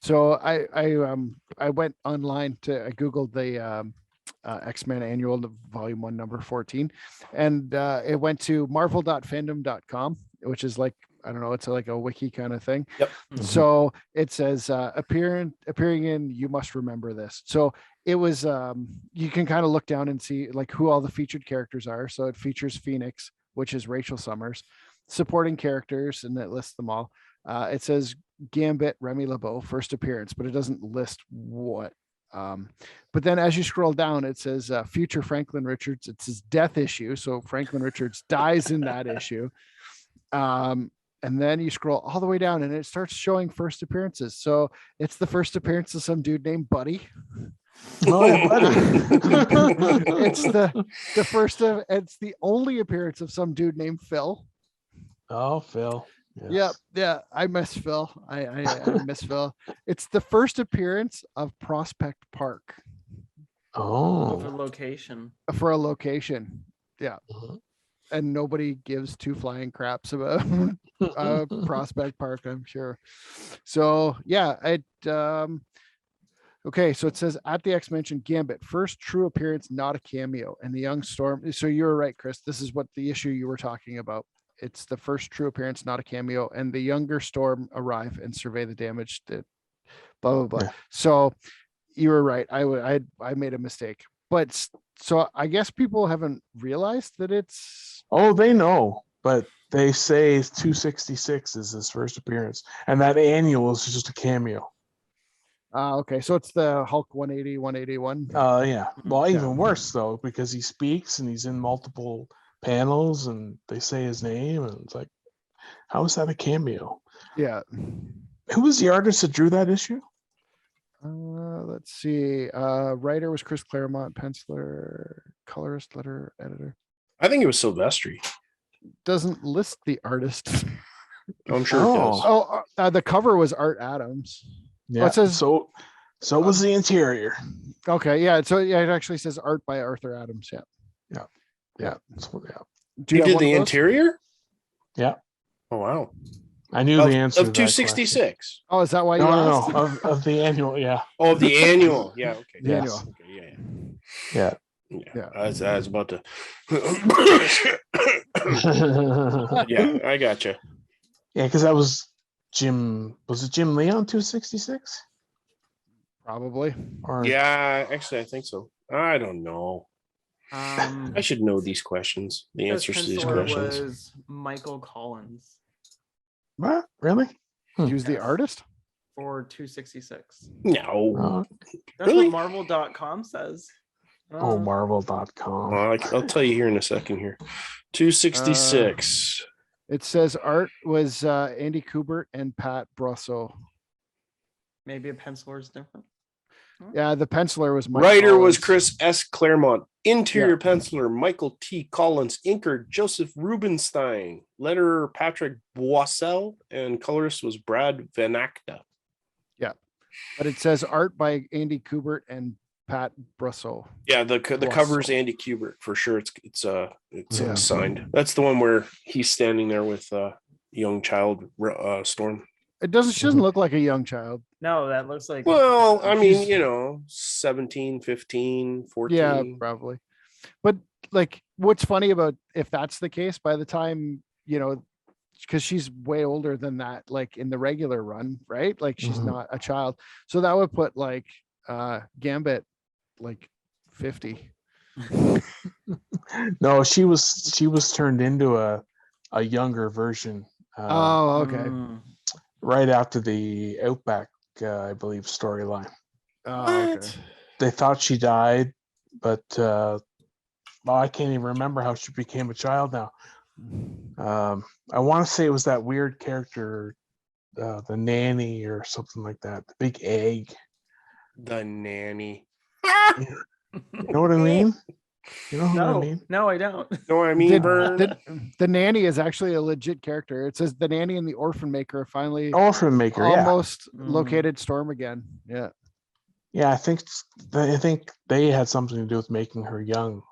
So I went online I googled the X-Men Annual Volume 1 number 14, and it went to marvel.fandom.com, which is like, I don't know, it's like a wiki kind of thing. Yep. So it says appearing in You Must Remember This. So it was you can kind of look down and see like who all the featured characters are. So it features Phoenix, which is Rachel Summers, supporting characters, and it lists them all. It says Gambit, Remy LeBeau, first appearance, but it doesn't list what. But then as you scroll down, it says future Franklin Richards. It's his death issue. So Franklin Richards dies in that issue. And then you scroll all the way down and it starts showing first appearances. So it's the first appearance of some dude named Buddy. Oh, Buddy. It's the first of, it's the only appearance of some dude named Phil. Oh, Phil. Yes. Yeah. I miss Phil. I miss Phil. It's the first appearance of Prospect Park. Oh. For a location. Yeah. And nobody gives two flying craps about Prospect Park, I'm sure. So yeah, okay, so it says at the X-Mention Gambit, first true appearance, not a cameo, and the young Storm. So you're right, Chris. This is what the issue you were talking about. It's the first true appearance, not a cameo, and the younger Storm arrive and survey the damage that blah blah blah. Yeah. So you were right. I made a mistake, but so I guess people haven't realized that it's. Oh, they know, but they say 266 is his first appearance, and that annual is just a cameo. Okay, so it's the Hulk 180, 181. Yeah. Well, even worse though, because he speaks and he's in multiple panels, and they say his name, and it's like, how is that a cameo? Yeah. Who was the artist that drew that issue? Let's see. Writer was Chris Claremont, penciler, colorist, letter editor. I think it was Silvestri. Doesn't list the artist. I'm sure it does. Oh, the cover was Art Adams. Yeah. It says so was the interior. Okay, yeah. So yeah, it actually says art by Arthur Adams. Yeah. So, You did the interior? Yeah. Oh wow. I knew the answer of 266. Oh, is that why you asked? No, of the annual, yeah. Oh, of the annual. Yeah, okay. Yes. Annual. Okay, yeah. I was about to yeah, I gotcha. Yeah, because that was Jim. Was it Jim Lee on 266? Probably. Yeah, actually I think so. I don't know. I should know these questions. The answers to these penciler questions. was Michael Collins What? Really? He was the Yes. artist. for 266. No. That's Really? what Marvel.com says. Marvel.com. I'll tell you here in a second. Here, 266. It says art was Andy Kubert and Pat Brosseau. Maybe a penciler is different. Yeah, the penciler was Mike Writer was Collins. Chris S. Claremont. Interior Yeah. penciler Michael T. Collins. Inker Joseph Rubenstein. Letterer Patrick Boissel. And colorist was Brad Van Acta. Yeah, but it says art by Andy Kubert and Pat Brosseau. Yeah, the cover's Andy Kubert for sure. It's signed. That's the one where he's standing there with young child Storm. It doesn't. She doesn't look like a young child. No, that looks like. Well, I mean, 17, 15, 14. Yeah, probably. But like, what's funny about if that's the case, by the time because she's way older than that, like in the regular run, right? Like she's not a child, so that would put like Gambit like 50. No, she was turned into a younger version. Okay. Right after the Outback, I believe, storyline. Okay. They thought she died, but I can't even remember how she became a child now. I want to say it was that weird character, the nanny or something like that. The big egg. The nanny. You know what I mean? You know what I mean? No, I don't. No, I mean, the nanny is actually a legit character. It says the nanny and the orphan maker finally almost located Storm again. Yeah. Yeah, I think they had something to do with making her young.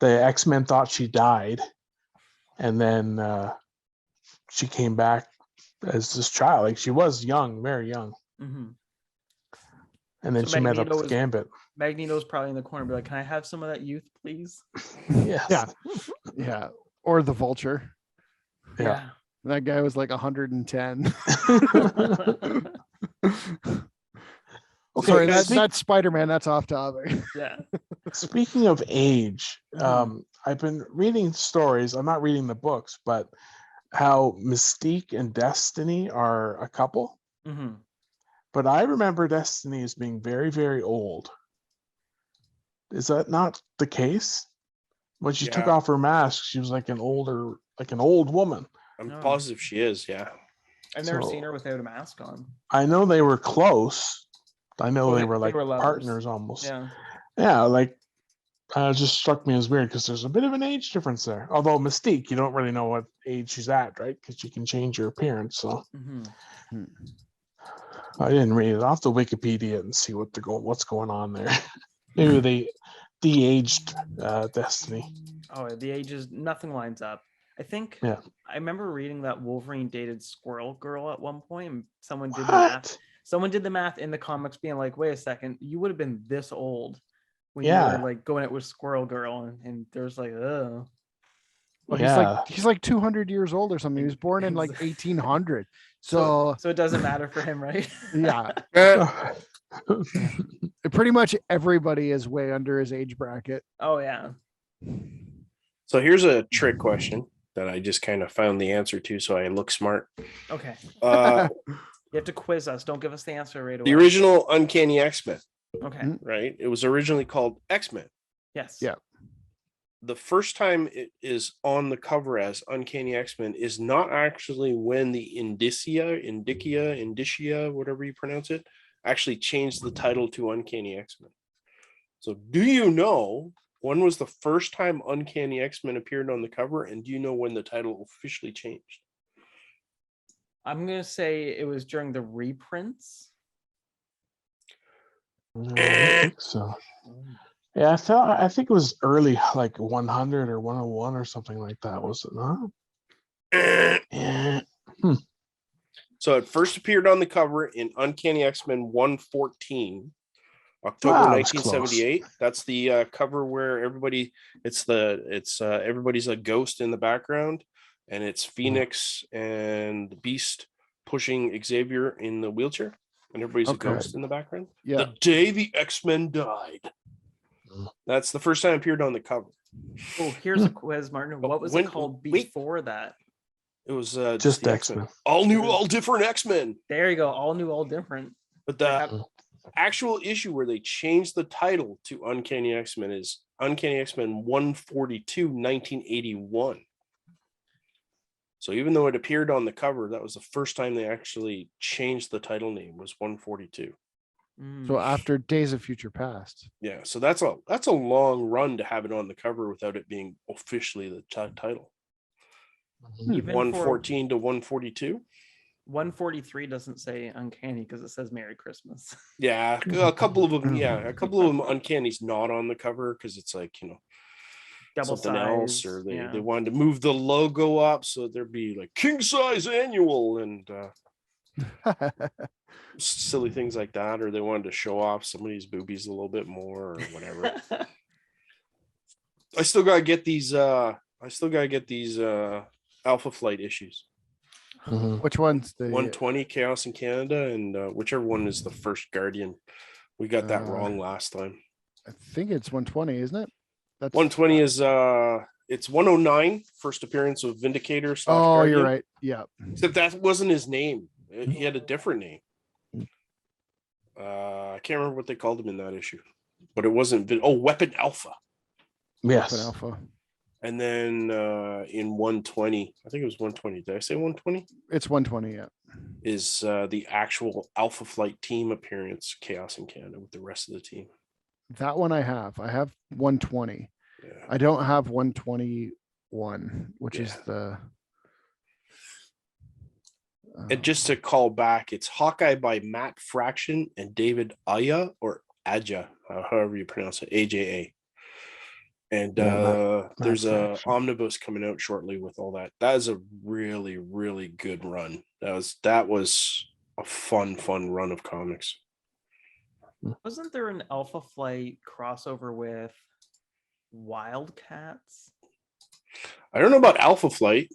The X-Men thought she died, and then she came back as this child. Like she was young, very young. Mm-hmm. And then she met up with Gambit. Magneto's probably in the corner, be like, "Can I have some of that youth, please?" Yes. Yeah. Or the Vulture. Yeah. That guy was like 110. Okay, sorry, that's Spider-Man. That's off topic. Yeah. Speaking of age, I've been reading stories. I'm not reading the books, but how Mystique and Destiny are a couple. Mm-hmm. But I remember Destiny as being very, very old. Is that not the case? When she took off her mask, she was like an old woman. I'm positive she is. Yeah. I've never seen her without a mask on. I know they were close. I know they were like lovers. partners almost. Yeah. Yeah, like it just struck me as weird because there's a bit of an age difference there. Although Mystique, you don't really know what age she's at, right? Because you can change your appearance. So I didn't read it off the Wikipedia and see what's going on there. Maybe they de-aged Destiny. Oh, the ages, nothing lines up. I think. Yeah. I remember reading that Wolverine dated Squirrel Girl at one point, and someone did the math. Someone did the math in the comics, being like, "Wait a second, you would have been this old when you were like going out with Squirrel Girl," and there's like, oh. Well, he's like 200 years old or something. He was born in like 1800. So it doesn't matter for him, right? Yeah. Pretty much everybody is way under his age bracket. Oh yeah. So here's a trick question that I just kind of found the answer to, so I look smart. Okay. You have to quiz us. Don't give us the answer right away. The original Uncanny X-Men. Okay. Right? It was originally called X-Men. Yes. Yeah. The first time it is on the cover as Uncanny X-Men is not actually when the Indicia, whatever you pronounce it, actually changed the title to Uncanny X-Men. So do you know when was the first time Uncanny X-Men appeared on the cover, and do you know when the title officially changed? I'm going to say it was during the reprints. I think so. Yeah, I think it was early, like 100 or 101 or something like that, was it not? So it first appeared on the cover in Uncanny X-Men 114, October 1978. That's the cover where everybody's a ghost in the background, and it's Phoenix and the Beast pushing Xavier in the wheelchair, and everybody's a ghost in the background. Yeah. The day the X-Men died. That's the first time it appeared on the cover. Oh, here's a quiz, Martin. What was it called before that? It was just the X-Men. All new, all different X-Men. There you go. All new, all different. But the actual issue where they changed the title to Uncanny X-Men is Uncanny X-Men 142, 1981. So even though it appeared on the cover, that was the first time they actually changed the title name, was 142. So after Days of Future Past. Yeah, so that's a long run to have it on the cover without it being officially the title. Even 114 to 142. 143 doesn't say Uncanny because it says Merry Christmas. Yeah, a couple of them. Yeah, a couple of them. Uncanny's not on the cover because it's like, Double something size, else, or they wanted to move the logo up so there'd be like king size annual and silly things like that, or they wanted to show off somebody's boobies a little bit more or whatever. I still gotta get these Alpha Flight issues. Which one's the 120 Chaos in Canada, and whichever one is the first Guardian. We got that wrong last time. I think it's 120, isn't it? That's 120 is it's 109, first appearance of Vindicators. Oh, Guardian. you're right. Yeah. Except that wasn't his name. He had a different name. I can't remember what they called him in that issue, but it wasn't. Weapon Alpha. Yes. Weapon Alpha. And then in 120, I think it was 120. Did I say 120? It's 120, yeah. Is the actual Alpha Flight team appearance, Chaos in Canada, with the rest of the team. That one I have. I have 120. Yeah. I don't have 121, which is the. And just to call back, it's Hawkeye by Matt Fraction and David Aya, or Aja, however you pronounce it, AJA. And there's a omnibus coming out shortly with all that. That is a really, really good run. That was a fun run of comics. Wasn't there an Alpha Flight crossover with Wildcats? I don't know about Alpha Flight.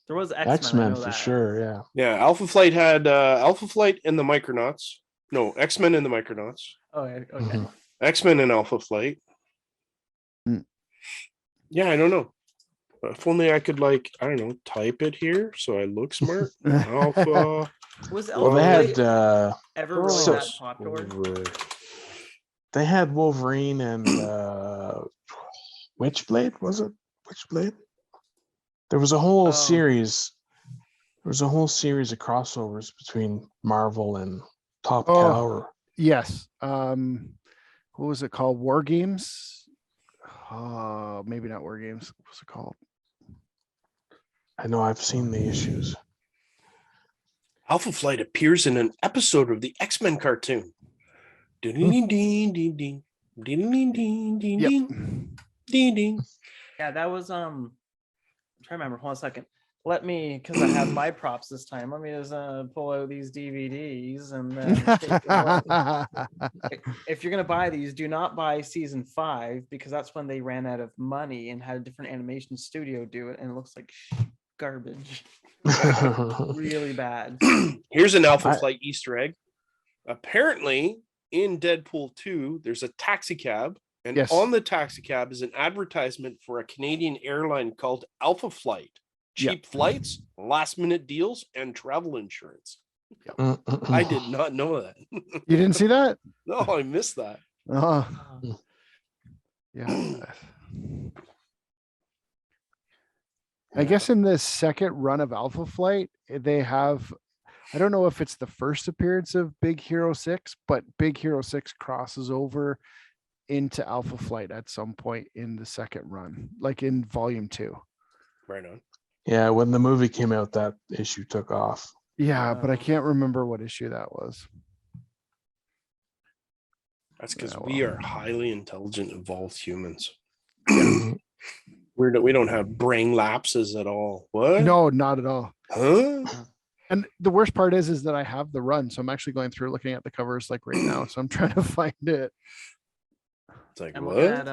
There was X-Men for sure, yeah. Yeah, Alpha Flight had Alpha Flight and the Micronauts. No, X-Men and the Micronauts. Oh, okay. X-Men and Alpha Flight. Yeah, I don't know. If only I could, type it here so I look smart. Alpha. Was Well, they had ever really that popular? They had Wolverine and Witchblade, was it? Witchblade? There was a whole series. There was a whole series of crossovers between Marvel and Top Cow. Yes. What was it called? War Games? Maybe not War Games. What was it called? I know I've seen the issues. Alpha Flight appears in an episode of the X-Men cartoon. Yeah, that was I'm trying to remember. Hold on a second. Let me, because I have my props this time. Let me just pull out these DVDs and then take a look. If you're gonna buy these, do not buy season 5 because that's when they ran out of money and had a different animation studio do it, and it looks like garbage. Really bad. Here's an Alpha Flight Easter egg. Apparently, in Deadpool 2, there's a taxi cab, and on the taxi cab is an advertisement for a Canadian airline called Alpha Flight. Cheap flights, last minute deals, and travel insurance. I did not know that. You didn't see that? No, I missed that. Yeah. I guess in the second run of Alpha Flight, they have, I don't know if it's the first appearance of Big Hero 6, but Big Hero 6 crosses over into Alpha Flight at some point in the second run, like in volume 2. Right on. Yeah, when the movie came out, that issue took off. Yeah, but I can't remember what issue that was. That's because we are highly intelligent, evolved humans. We don't have brain lapses at all. What? No, not at all. Huh? And the worst part is that I have the run, so I'm actually going through looking at the covers like right now. So I'm trying to find it. It's like I'm what? looking at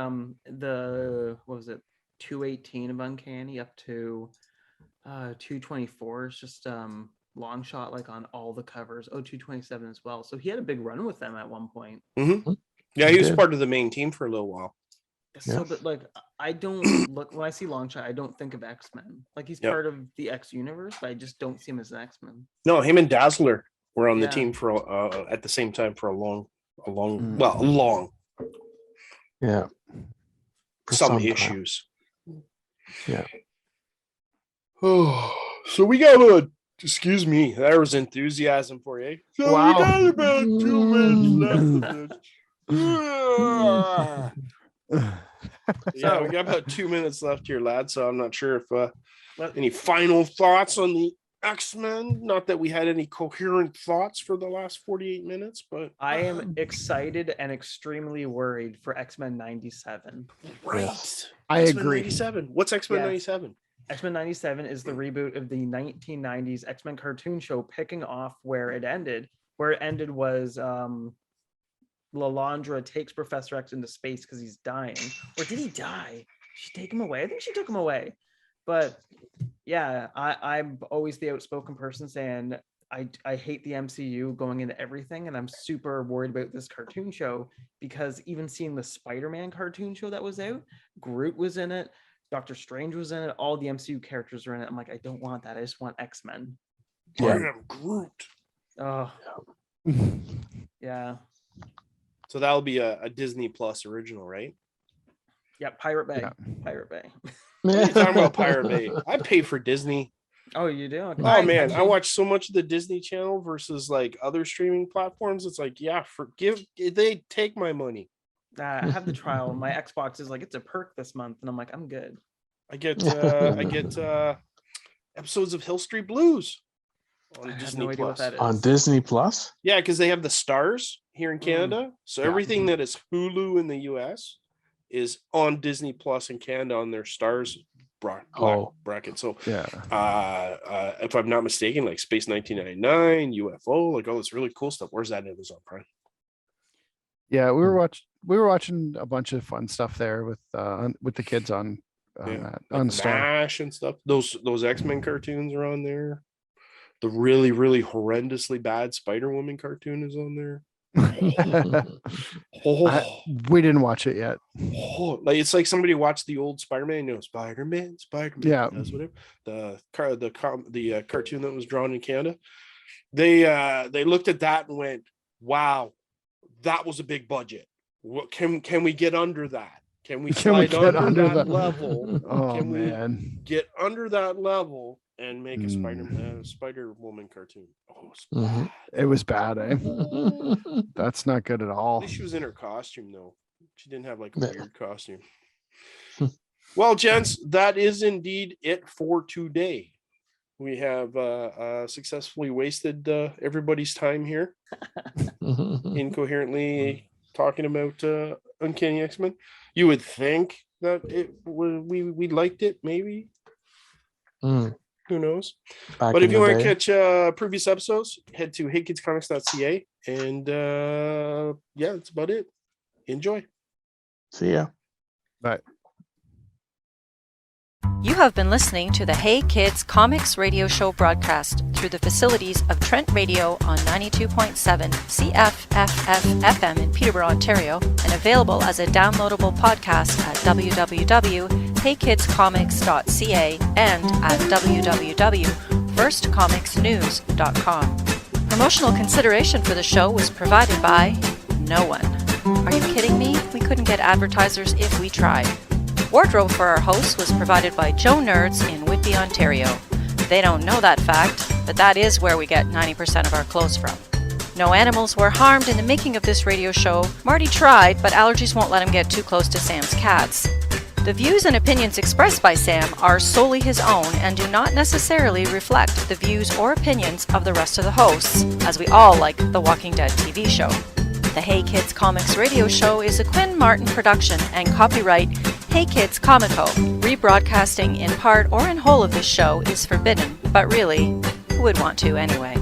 what was it, 218 of Uncanny up to 224. It's just long shot like on all the covers. 227 as well. So he had a big run with them at one point. Mm-hmm. Yeah, he was part of the main team for a little while. So, but like, I don't look when I see Longshot, I don't think of X-Men. Like he's part of the X universe, but I just don't see him as an X-Men. No, him and Dazzler were on the team for at the same time for a long. Yeah. Some issues. Yeah. Oh, so we got excuse me, there was enthusiasm for you. So wow. We got about 2 minutes left. Yeah, we got about 2 minutes left here, lad. So I'm not sure if any final thoughts on the X-Men. Not that we had any coherent thoughts for the last 48 minutes, but I am excited and extremely worried for X-Men 97. Right. Yes. I X-Men agree. 97. What's X-Men 97? X-Men 97 is the reboot of the 1990s X-Men cartoon show, picking off where it ended. Where it ended was Lalandra takes Professor X into space because he's dying. Or did he die? Did she take him away? I think she took him away. But yeah, I'm always the outspoken person saying I hate the MCU going into everything, and I'm super worried about this cartoon show because even seeing the Spider-Man cartoon show that was out, Groot was in it, Doctor Strange was in it, all the MCU characters are in it. I'm like, I don't want that. I just want X-Men. Yeah. I am Groot. Oh, yeah. So that'll be a Disney Plus original, right? Yeah, Pirate Bay. Yeah. Pirate Bay. What are you talking about, Pirate Bay? I pay for Disney. Oh, you do? Okay. Oh man, I watch so much of the Disney Channel versus like other streaming platforms. It's like, yeah, they take my money. I have the trial. My Xbox is like, it's a perk this month, and I'm like, I'm good. I get episodes of Hill Street Blues on Disney no idea what Plus. that is. On Disney Plus? Yeah, because they have the stars here in Canada. So everything that is Hulu in the US is on Disney Plus in Canada on their stars bracket. So if I'm not mistaken, like Space 1999, UFO, like all this really cool stuff. Where's that in Amazon Prime? Yeah, we were watching a bunch of fun stuff there with the kids on Star. MASH and stuff. Those X-Men cartoons are on there. The really, really horrendously bad Spider-Woman cartoon is on there. We didn't watch it yet. Like it's like somebody watched the old Spider-Man, Spider-Man. Yeah, that's whatever. The cartoon that was drawn in Canada. They looked at that and went, "Wow, that was a big budget. What can we get under that? Can we slide under that level? Oh can man, we get under that level and make a Spider-Woman cartoon?" Oh, it was bad, eh? That's not good at all. At least she was in her costume though. She didn't have like a weird costume. Well, gents, that is indeed it for today. We have successfully wasted everybody's time here, incoherently talking about Uncanny X-Men. You would think that we liked it, maybe. Who knows? But if you want to catch previous episodes, head to heykidscomics.ca, and that's about it. Enjoy. See ya. Bye. You have been listening to the Hey Kids Comics radio show broadcast through the facilities of Trent Radio on 92.7 CFFF-FM in Peterborough, Ontario, and available as a downloadable podcast at www.heykidscomics.ca and at www.firstcomicsnews.com. Promotional consideration for the show was provided by no one. Are you kidding me? We couldn't get advertisers if we tried. Wardrobe for our hosts was provided by Joe Nerds in Whitby, Ontario. They don't know that fact, but that is where we get 90% of our clothes from. No animals were harmed in the making of this radio show. Marty tried, but allergies won't let him get too close to Sam's cats. The views and opinions expressed by Sam are solely his own and do not necessarily reflect the views or opinions of the rest of the hosts, as we all like The Walking Dead TV show. The Hey Kids Comics radio show is a Quinn Martin production and copyright Hey Kids Comico. Rebroadcasting in part or in whole of this show is forbidden, but really, who would want to anyway?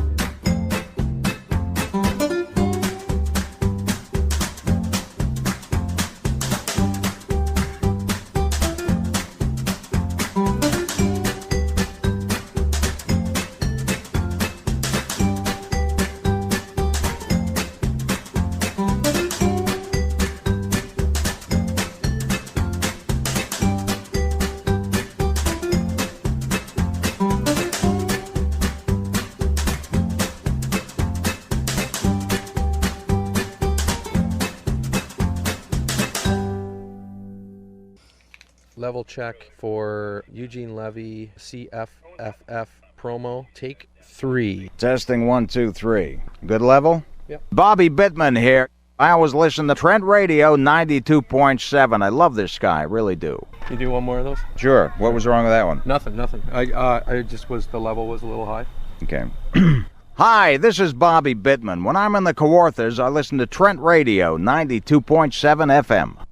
level check for Eugene Levy CFFF promo. Take 3. Testing 1, 2, 3. Good level? Yep. Bobby Bittman here. I always listen to Trent Radio 92.7. I love this guy, really do. You do one more of those? Sure. What was wrong with that one? Nothing. I just was, the level was a little high. Okay. Hi, this is Bobby Bittman. When I'm in the Kawarthas, I listen to Trent Radio 92.7 FM.